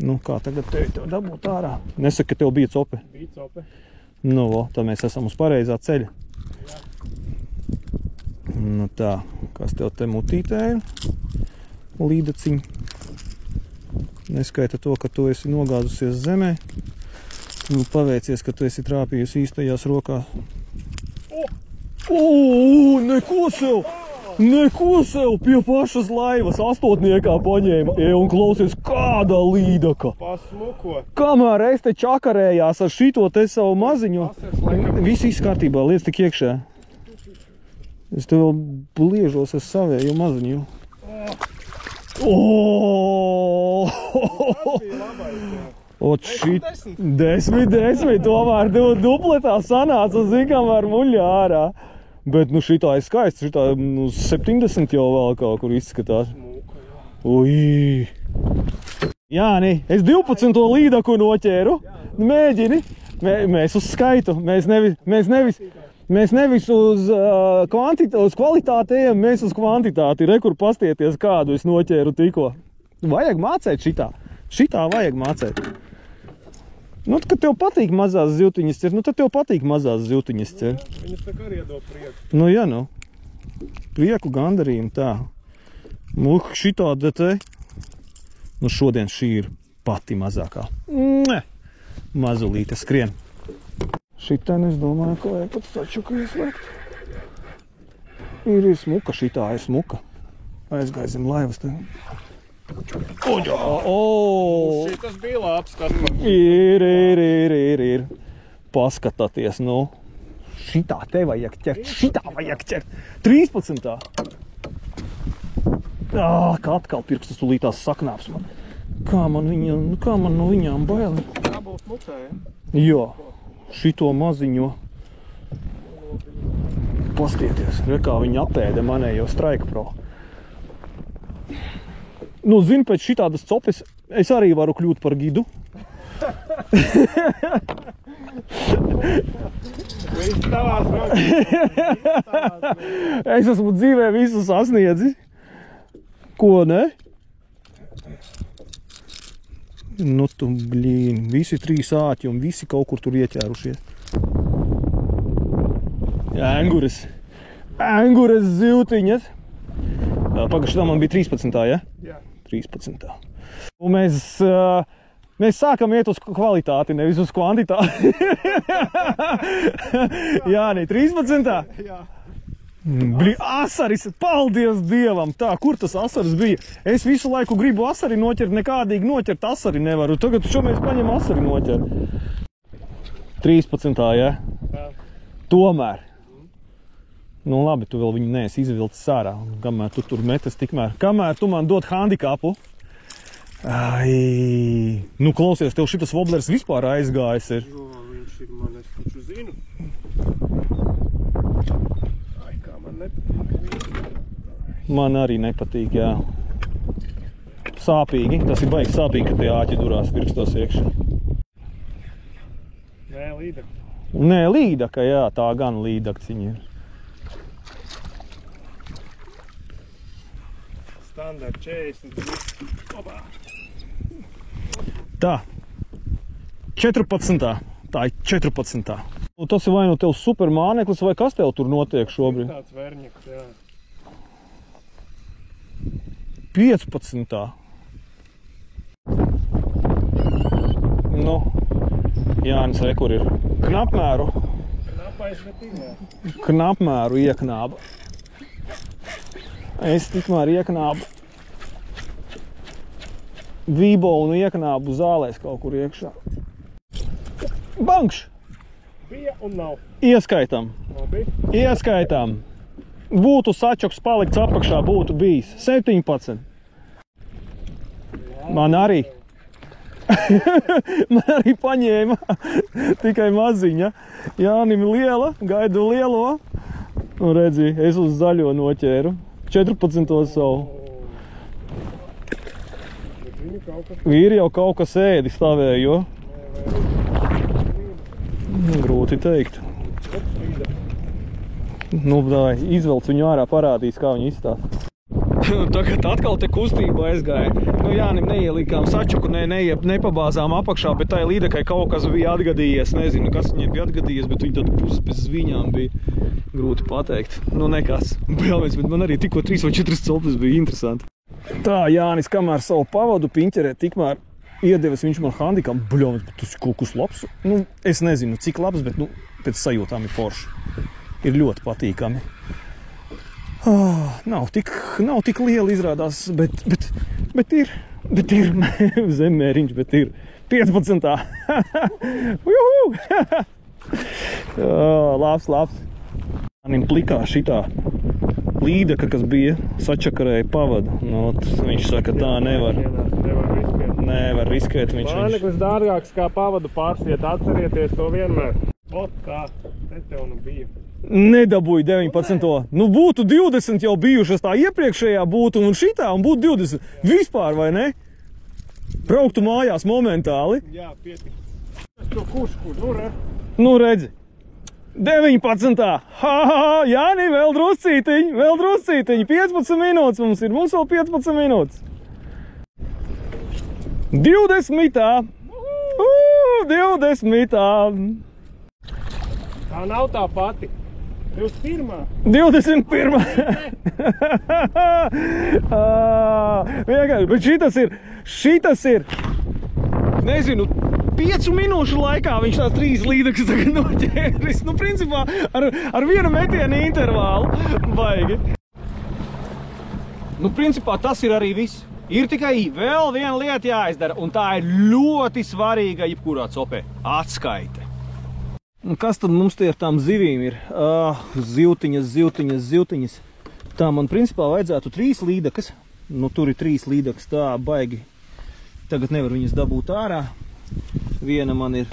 Nu, kā tagad tev dabūt ārā? Nesaka, ka tev bija cope. Bija cope. Nu, vo, tā mēs esam uz pareizā ceļa. Jā. Nu tā, kas tev te mutītē ir? Līdaciņ. Neskaita to, ka tu esi nogāzusies zemē. Nu, paveicies, ka tu esi trāpījusi īstajās rokās. Neko sev! Neko sev! Pie pašas laivas 8. paņēma. Un klausies, kāda līdaka! Pasmuko. Kamēr es te čakarējās ar šito te savu maziņu, viss kārtībā, liec tik iekšā. Es te vēl liežos ar savēju maziņu. Ot šī 10, tomēr dupletā sanāca, zin, kamēr muļā ārā. Bet, nu, šitā ir skaisti, šitā 70 jau vēl kaut kur izskatās. Ui! Jāni, es 12. līdaku noķēru. Mēģini. Mēs uz skaitu. Mēs nevis uz kvalitātiem, mēs uz kvantitāti. Rekur pastieties, kādu es noķēru tikko. Vajag mācēt šitā. Šitā vajag mācēt. Nu, kad tev patīk mazās zivtiņas ķert, nu tad tev patīk mazās zivtiņas ķert. Viņas tā kā arī iedod prieku. Nu, ja nu. Prieku gandarījumu tā. Šitāda te. Nu, šodien šī ir pati mazākā. Mazulīte skrien. Šitā, es domāju, ka vajag pat sačuku ieslēgt. Ir smuka, šitā ir smuka. Aizgāzim laivas te. Šitas bija labs, tas man. Ir. Paskatāties, nu. Šitā te vajag ķert, šitā vajag ķert. 13. Kā atkal pirkstas tulītās saknāps man. Kā man no viņām baili? Tā būs mucē, ja? Jā, šito maziņo. Pastieties, kā viņi apēda manējo Strike Pro. Nu, zinu, pēc šitādas copes es arī varu kļūt par gidu. Viss tavās rokās. Es esmu dzīvē visu sasniedzi. Ko, ne? Nu tu, blīn, visi 3 āķi un visi kaut kur tur ieķērušies. Angures zivtiņas. Pagašā man bija 13. ja? Jā. 13. Un mēs sākam iet uz kvalitāti, nevis uz kvantitāti. Jāni, 13. Jā. Bļi, asaris, paldies Dievam! Tā, kur tas asaris bija? Es visu laiku gribu asari noķert, nekādīgi noķert asari nevaru. Tagad šo mēs paņem asari noķert. 13. ja? Jā. Tomēr. Nu labi, tu vēl viņu neesi izvilcis ārā. Kamēr tu tur metas tikmēr. Kamēr tu man dod handikapu. Ai, nu klausies, tev šitas woblers vispār aizgājis ir. Jo, viņš ir man, es taču zinu. Man arī nepatīk, jā. Sāpīgi, tas ir baigi sāpīgi, ka tie āķi durās pirkstos iekšā. Nē, līdaka. Nē, līdaka, jā, tā gan līdakciņa ir. Standard 40. Opā. Tā. 14. Tā ir 14. Un tas ir vai nu tev supermāneklis, vai kas tev tur notiek šobrīd? Tāds verņaks, jā. 15. Nu, Jānis, re, kur ir knapmēru. Knapais, bet ir. Knapmēru ieknāba. Es tikmēr ieknābu vībolu un ieknābu zālēs kaut kur iekšā. Bankš! Bija un nav. Ieskaitam. Labi. Ieskaitam. Būtu sačoks palikts apakšā, būtu bijis 17. Man arī. Man arī paņēma. Tikai maziņa. Jānim liela, gaidu lielo. Un redzi, es uz zaļo noķēru. 14. savu. Ir jau kaut kas ēdi stāvēja, jo? Grūti teikt. Nu, dāj, izvelc viņu ārā, parādīs, kā viņi izstāsta. Tagad atkal te kustība aizgāja. Nu, Jānim neielikām sačuku, nepabāzām apakšā, bet tai līdakai kaut kas bija atgadījies. Nezinu, kas viņai bija atgadījies, bet viņi tad puses bez zviņām bija. Grūti pateikt. Nu, nekas. Bet man arī tikko 3 vai 4 copes bija interesanti. Tā, Jānis, kamēr savu pavadu piņķerē, tikmēr iedevis viņš man handikam. Bļovis, bet tas kaut kas labs. Nu, es nezinu, cik labs, bet, nu, pēc sajūtām ir forši. Ir ļoti patīkami. Nav tik liela izrādās, bet ir zemmēriņš, bet ir 15. Juhu! Labs. Manim plikā šitā līdaka, kas bija, sačakarēja pavadu. Nu, viņš saka, tā nevar. Nevar riskēt. Māneklis dārgāks kā pavadu pārsiet, atcerieties to vienmēr. Ot tā, te tev nu bija. Nedabūju 19. Nu, būtu 20 jau bijušas, tā iepriekšējā būtu un šitā, un būtu 20. Vispār, vai ne? Brauktu mājās momentāli. Jā, pietik. Es to kurš, nu re. Nu, redzi. 19. Jāni, vēl druscītiņ. 15 minūtes mums ir, mums vēl 15 minūtes. 20. 20. Tā nav tā pati. 21. 21. Vienkārši, bet šitas ir, nezinu, 5 minūšu laikā viņš tās 3 līdekas tagad noķēris. Nu, principā, ar vienu metienu intervālu. Baigi. Nu, principā, tas ir arī viss. Ir tikai vēl viena lieta jāizdara, un tā ir ļoti svarīga jebkurā copē – atskaite. Un kas tad mums tie ar tām zivīm ir? Zivtiņas. Tā man principā vajadzētu 3 līdekas. Nu, tur ir 3 līdekas, tā baigi. Tagad nevar viņas dabūt ārā. Viena man ir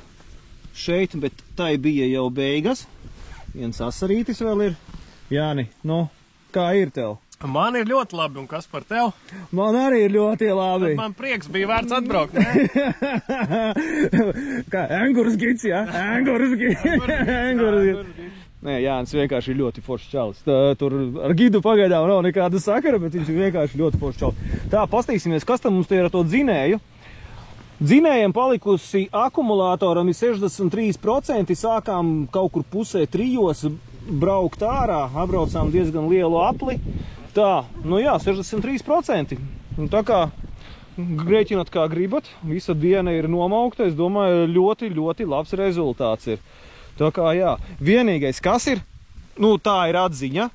šeit, bet tai bija jau beigas. Viens asarītis vēl ir. Jāni, nu, kā ir tev? Man ir ļoti labi, un kas par tev? Man arī ir ļoti labi. Tad man prieks bija vērts atbraukt, ne? Kā, Enguras gids, jā? Enguras gids. Nē, Jānis vienkārši ir ļoti foršs čalis. Tur ar gidu pagaidām nav nekāda sakara, bet viņš ir vienkārši ļoti foršs čalis. Tā, pastīsimies, kas tam mums te ir ar to dzinēju. Dzinējiem palikusi akumulātoram ir 63%, sākām kaut kur pusē 3 braukt ārā, apbraucām diezgan lielu apli. Tā, nu jā, 63%. Un tā kā rēķināt kā gribat, visa diena ir nomaukta, es domāju, ļoti, ļoti labs rezultāts ir. Tā kā jā, vienīgais, kas ir, nu tā ir atziņa,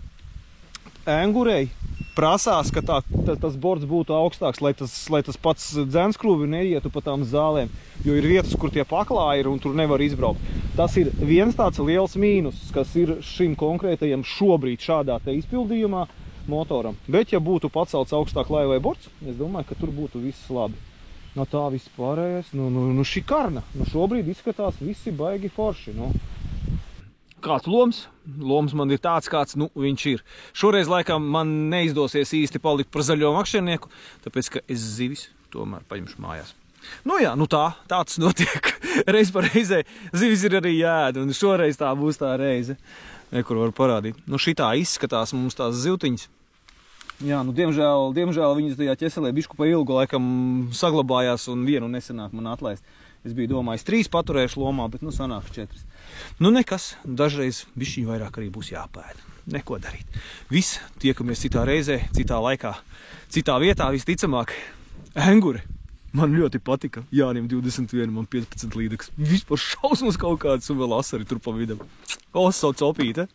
Engurei prasās, ka tas bords būtu augstāks, lai tas pats dzenskrūvi neietu pa tām zālēm, jo ir vietas, kur tie paklāji ir un tur nevar izbraukt. Tas ir viens tāds liels mīnus, kas ir šim konkrētajam šobrīd šādā te izpildījumā motoram. Bet, ja būtu pacelts augstāk laivai bords, es domāju, ka tur būtu viss labi. No tā viss pārējais, nu šikarna. Nu šobrīd izskatās visi baigi forši, nu. Kāds loms? Loms man ir tāds, kāds, nu, viņš ir. Šoreiz laikam man neizdosies īsti palikt par zaļo makšķernieku, tāpēc, ka es zivis tomēr paņemšu mājās. Nu jā, nu tāds notiek. Reiz par reizē zivis ir arī jāēd, un šoreiz tā būs tā reize, kur var parādīt. Nu šitā izskatās mums tās zivtiņas. Jā, nu diemžēl viņas tajā ķeselē bišku pa ilgu laikam saglabājās un vienu nesenāk man atlaist. Es biju domājis 3 paturēšu lomā, bet nu sanāk 4. Nu nekas, dažreiz bišķiņ vairāk arī būs jāpēd. Neko darīt. Viss, tiekamies citā reizē, citā laikā, citā vietā, visticamāk. Engure. Man ļoti patika. Jānim 21, man 15 līdeks. Vispār šausmas kaut kāds un vēl asari tur pa vidam. Oso copīte.